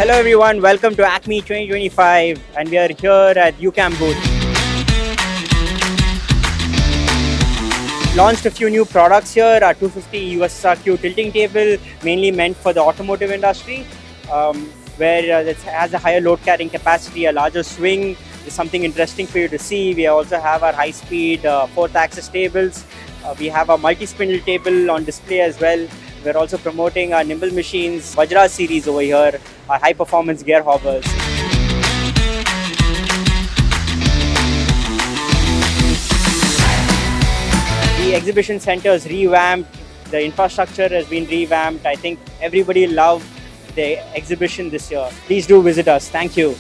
Hello everyone, welcome to ACMEE 2025 and we are here at UCAM booth. Launched a few new products here, our 250 USRQ tilting table, mainly meant for the automotive industry, where it has a higher load carrying capacity, a larger swing. Is something interesting for you to see. We also have our high-speed 4th axis tables. We have a multi-spindle table on display as well. We're also promoting our Nimble Machines Vajra Series over here, our high-performance gear hobbers. The exhibition center is revamped. The infrastructure has been revamped. I think everybody loved the exhibition this year. Please do visit us. Thank you.